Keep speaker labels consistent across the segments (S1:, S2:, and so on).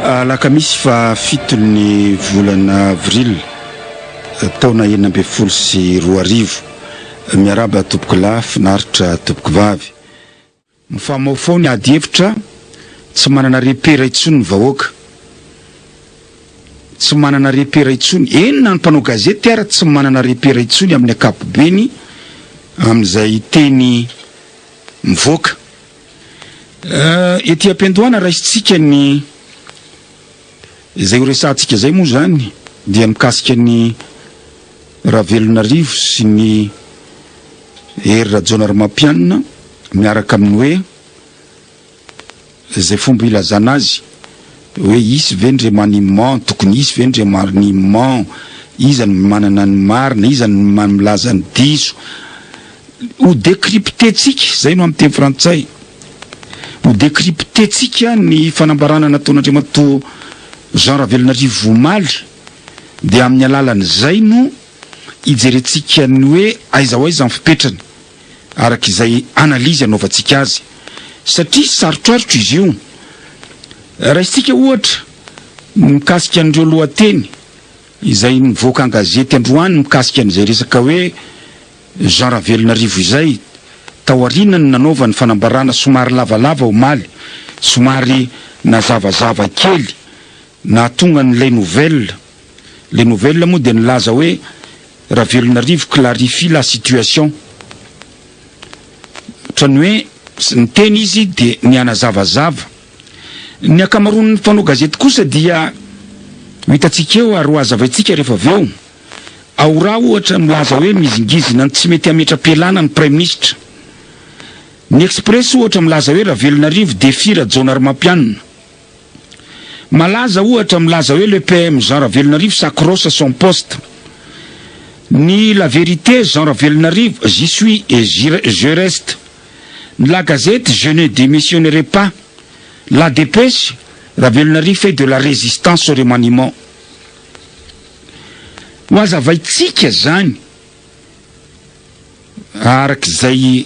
S1: Alakamisy fa fitony volana avril taona 2024 miaraba tompoko lahy finaritra tompoko vavy mifamaofao ny ady hevitra tsy manana repera intsony ny vahoaka tsy manana repera intsony enina ny mpanao gazety ara tsy manana repera intsony amin'ny akapobeny amin'izay teny mivoaka ety ampendoana raisitsika ny izay resantsika zay moa zany dia mikasika ny Ravelonarivo sy ny Hery Rajaonarimampianina miaraka amin'ny hoe izay fomba ilazana azy hoe isy ve ndre manimant tokony isy ve ndre manimant izany manana ny marina izany milaza ny diso ho décryptetsika zay no amin'ny teny frantsay ho décryptetsika ny fanambarana nataon'Andriamanto Jean Ravelonarivo Vomaly dia amin'ny alalan'ny zay no ijeretsika ny hoe aiza ho aiza ny fipetrany arak'izay analizy anaovantsika azy satria sarotrarotra izy io raisitsika ohatra mikasika an'ireo lohateny izay nivoaka an-gazety androany mikasika an'izay resaka hoe Jean Ravelonarivo izay taorinany nanaova ny fanambarana somary lavalava Vomaly somary na zavazava kely na tonga n'lay nouvelle les nouvelles moa dia nilaza hoe Ravelonarivo clarifie la situation trany hoe ny teny izy dia nianazavazava ny akamaroan'ny mpanao gazety kosa dia hitatsika eo ary hoazavaitsika rehefa aveo ao raha ohatra milaza hoe mizingizina tsy mety ametra-pialana ny Prime Ministre ny Express ohatra milaza hoe Ravelonarivo défie Rajaonarimampianina malaza ohatra milaza hoe le PM Jean Ravelonarivo s'accroche à son poste ni La Vérité Jean Ravelonarivo j'y suis et je reste la Gazette je ne démissionnerai pas la Dépêche Ravelonarivo fait de la résistance au remaniement hoazavaitsika zany arak'izay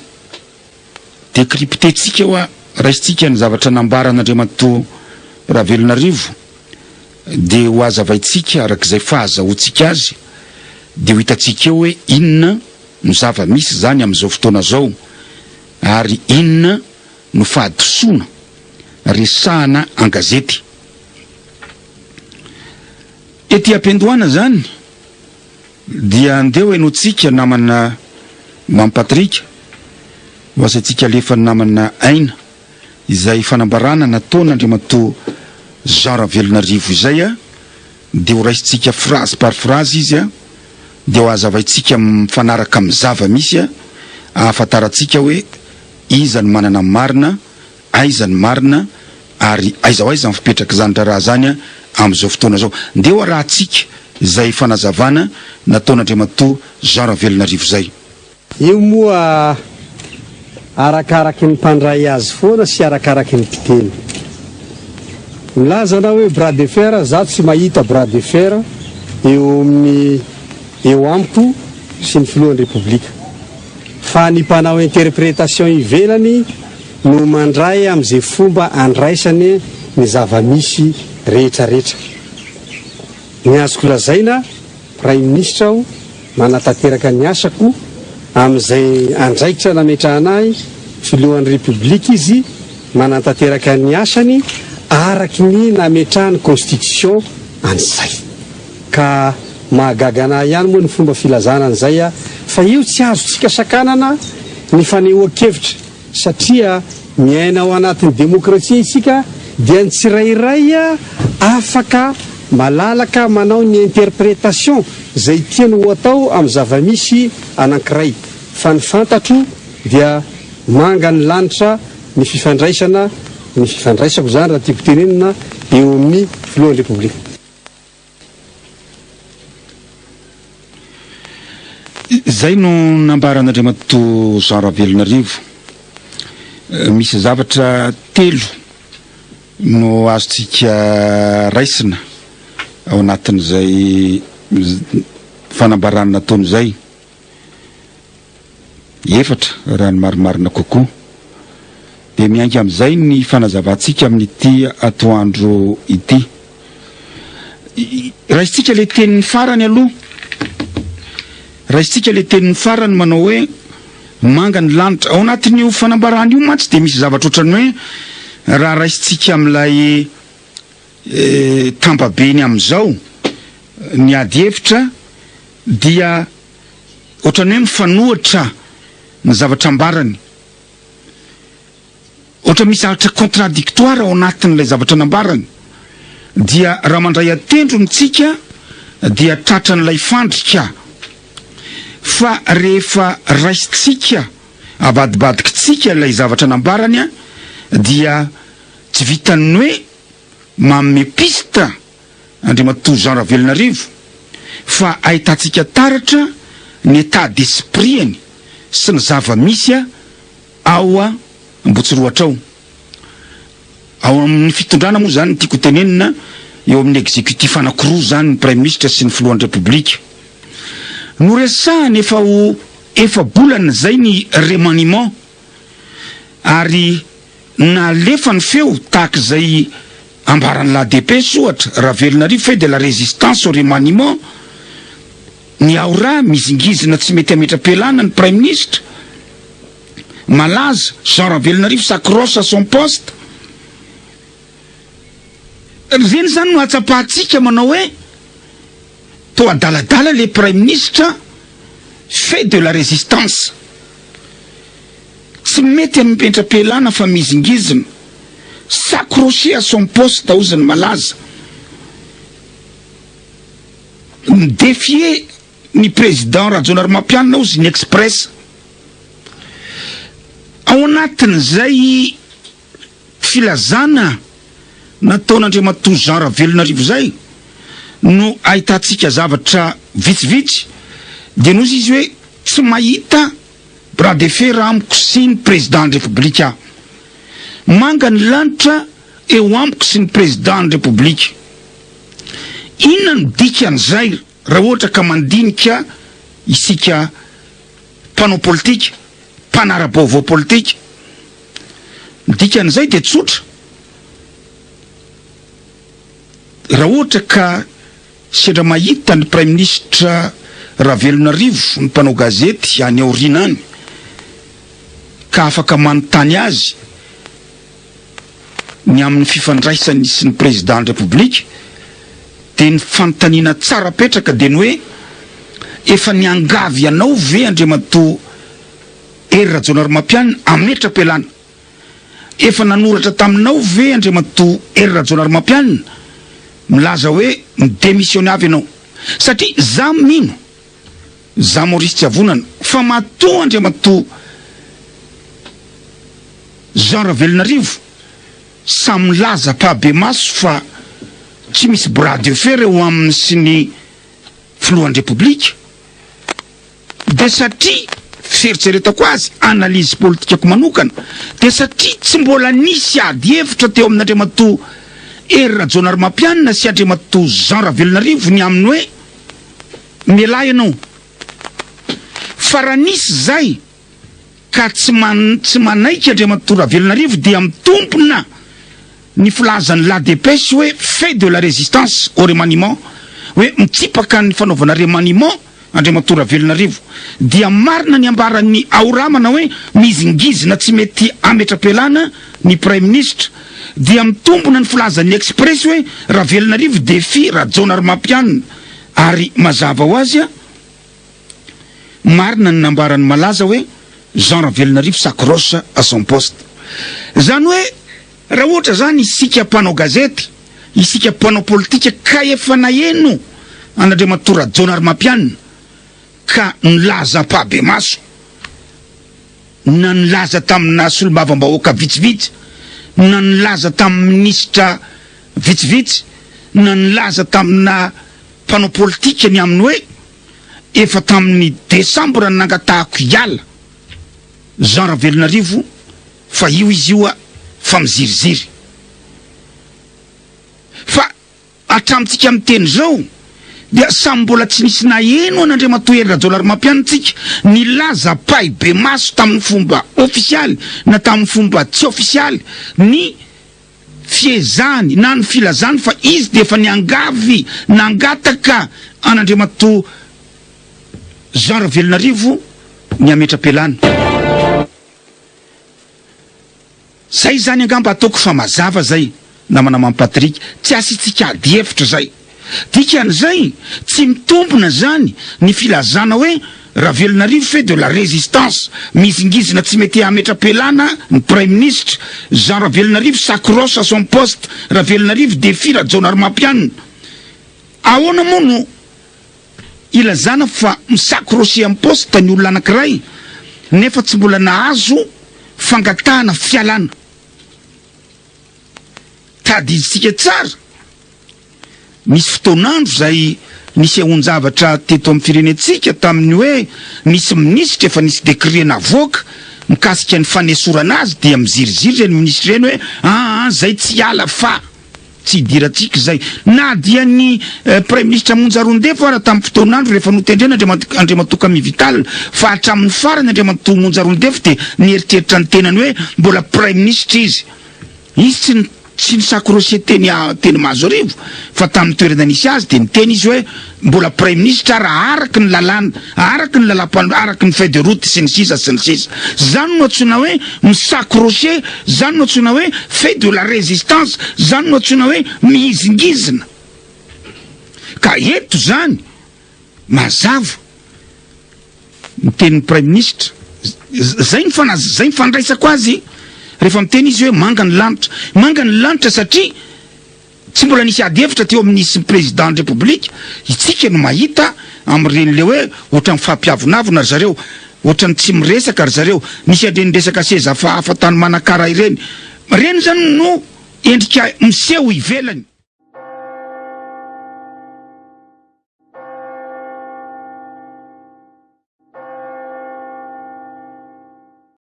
S1: décryptetsika hoa raisitsika ny zavatra nambaran'Andriamanto Ravelonarivo dia hoazavaitsika arak'izay fahazahotsika azy dia ho hitatsika eo hoe inona no zava-misy zany amin'izao fotoana zao ary inona no fahadisoana resahana an-gazety ety ampendoana zany dia andeha hoenotsika namana Mampatrika hoasantsika lefa namana aina izay fanambarana nataon'Andriamanto Jean Ravelonarivo izay dia ho raisitsika phrase par phrase izy dia ho azavaitsika mifanaraka amin'ny zava-misy ahafantaratsika hoe iza ny manana marina aiza ny marina ary aiza ho aiza ny fipetraka zany raha zany amin'izao fotoana zao ndeha ho rahatsika izay fanazavana nataon'Andriamanto Jean Ravelonarivo zay
S2: io moa arakaraky ny mpandray azy foana sy arakaraky ny mpiteny milaza na hoe bras de fer za tsy mahita bras de fer eo amin'ny eo amiko sy ny filohan'ny Repoblika fa ny mpanao interprétation ivelany no mandray amin'izay fomba andraisany ny zava-misy rehetrarehetra ny azoko lazaina Prime Ministre aho manatanteraka ny asako amin'izay andraikitra nametrahana ahy filohan'ny Repoblika izy manatanteraka ny asany araky ny nametrahany constitution an'izay ka mahagagana ihany moa ny fomba filazana an'izay fa io tsy azotsika sakanana ny fanehoan-kevitra satria miaina ao anatin'ny demokrasia isika dia ny tsirairay afaka malalaka manao ny interprétation zay tiany ho atao amin'ny zava-misy anankiray fa ny fantatro dia manga ny lanitra ny fifandraisako zany raha tiako tenenina eo amin'ny filohan'ny Repoblika
S1: zay no nambaran'Andriamanto Jean Ravelonarivo misy zavatra telo no azotsika raisina ao anatin'izay fanambarana nataon'izay efatra raha ny marimarina kokoa dia miainga amin'izay ny fanazavantsika amin'ity atoandro ity raisitsika le tenin'ny farany aloha raisitsika le tenin'ny farany manao hoe manga ny lanitra ao anatin'io fanambarany io mantsy de misy zavatra ohatrany hoe raha raisitsika am'ilay tambabeny am'izao ny ady hevitra dia ohatrany hoe mifanohatra ny zavatra ambarany ohatra misy zavatra contradictoire ao anatin'ilay zavatra nambarany dia raha mandray atendrontsika dia tratran'ilay fandrika fa rehefa raisitsika abadibadikitsika ilay zavatra nambarany dia tsy vitany hoe manome piste Andriamatoa Jean Ravelonarivo fa ahitantsika taratra ny état d'esprit-ny sy ny zava-misy ao Ambotsiroatra ao amin'ny fitondrana moa zany tiako tenenina eo amin'ny exécutif anankiroa zany ny premier ministre sy ny filohan'ny république noresahany efa bolana zay ny remaniement ary nalefa ny feo tahaka zay ambarany l'ADP soatra Ravelonarivo fait de la résistance au remaniement ny aora mizingizina tsy mety ametra-pialana ny premier ministre malaza Jean Ravelonarivo s'accroche à son poste reny zany no atsapahatsika manao hoe to adaladala le premier ministre fait de la résistance tsy mety ametra-pialana fa mizingizina s'accrocher à son poste taozany malaza défier ny président Rajoelinarimampianina ozy ny express ao anatin'izay filazana nataon'Andriamatoa Jean Ravelonarivo zay no ahitantsika zavatra vitsivitsy de nozy izy hoe tsy mahita bras de fer amiko sy ny président républicain manga ny lanitra eo amiko sy ny président république inona no dikan'izay raha ohatra ka mandinika isika mpanao politika mpanara-baovao politika dikan'izay de tsotra raha ohatra ka sendra mahita ny premier ministre Ravelonarivo ny mpanao gazety any aoriana any ka afaka manontany azy ny amin'ny fifandraisany sy ny président république de ny fanontaniana tsara petraka de ny hoe efa niangavy anao ve Andriamatoa Rajoelinarimampianina ametra-pialana efa nanoratra taminao ve Andriamatoa Rajoelinarimampianina milaza hoe midémissionné avy ianao satria za mino za Maurice Tsiavonana fa matoa Andriamatoa Jean Ravelonarivo samy laza pabe maso fa tsy misy bras de fer eo amin'ny sy ny filohan'ny république de satria fieritseretako azy analyse politikako manokana de satria tsy mbola nisy ady hevitra teo amin'Andriamatoa Rajoelinarimampianina sy Andriamatoa Jean Ravelonarivo ny aminy hoe mialahy ianao fa raha nisy zay ka tsy manaiky Andriamatoa Ravelonarivo dia mitompona ny filazany l'ADP sy hoe fait de la résistance au remaniement hoe mitsipaka ny fanaovana remaniement Andriamatoa Ravelonarivo dia marina ny ambaran'ny aoramana hoe mizingizina tsy mety ametra-pialana ny premier ministre dia mitombona ny filazany express hoe Ravelonarivo défie Rajoelinarimampianina ary mazava ho azy marina ny nambarany malaza hoe Jean Ravelonarivo s'accroche à son poste zany hoe raha ohatra zany isika mpanao gazety isika mpanao politika ka efa naheno an'Andriamatoa Rajoelinarimampianina ka nilaza pabe maso na nilaza tamina solombavam-bahoaka vitsivitsy na nilaza tamin'ny ministra vitsivitsy na nilaza tamina mpanao politika ny aminy hoe efa tamin'ny décembre nangatahako hiala Jean Ravelonarivo fa io izy io fa miziriziry fa atramitsika amin'ny teny zao dia samy mbola tsy nisy naheno an'Andriamatoa Rajoelinarimampianitsika nilaza pay be maso tamin'ny fomba officialy na tamin'ny fomba tsy officialy ny fiezany na ny filazany fa izy de efa niangavy nangataka an'Andriamanito Jean Ravelonarivo ny ametra-pialana. Zay zany angamba ataoko fa mazava zay namana mam Patrick tsy asitsika ady hevitra zay. Dikan'izay tsy mitombona zany ny filazana hoe Ravelonarivo fait de la résistance mizingizina tsy mety ametra-pialana ny Premier ministre Jean Ravelonarivo s'accroche à son poste. Ravelonarivo défie la John Armampianina. Ahoana moa no ilazana fa misakroche amin'ny poste ny olona anankiray nefa tsy mbola nahazo fangatahana fialana. Tadiditsika tsara. Misy fotoanandro zay nisy ahon-javatra teto amin'ny firenentsika tamin'ny hoe nisy ministre efa nisy décret navoaka mikasika ny fanesorana azy dia miziriziry reny ministre reny hoe zay tsy ala fa tsy diratsika zay na dia ny Premier ministre Monjarondefo ara tamin'ny fotoanandro rehefa notendrena Andriamanito Kamivital fa hatramin'ny farany Andriamanito Monjarondefo de nieritreritra ny tenany hoe mbola Premier ministre izy tsy nisakroche teny mahazo arivo fa tamin'ny toerana nisy azy de niteny izy hoe mbola Premier ministre raha araky ny lalàna araky ny araky ny feuille de route sy ny sisa. Zany no antsoina hoe misakroche, zany no antsoina hoe fait de la résistance, zany no antsoina hoe mihizingizina. Ka eto zany mazava nitenin'ny Premier ministre zay mifandraisako azy rehefa miteny izy hoe manga ny lanitra satria tsy mbola nisy ady hevitra teo amin'nisy président de république. Itsika no mahita am'ireny le hoe ohatran'ny fampiavonavona ry zareo, ohatran'ny tsy miresaka ry zareo, nisy adreny resaka seza fa afatany manakara ireny. Reny zany no endrika miseho ivelany.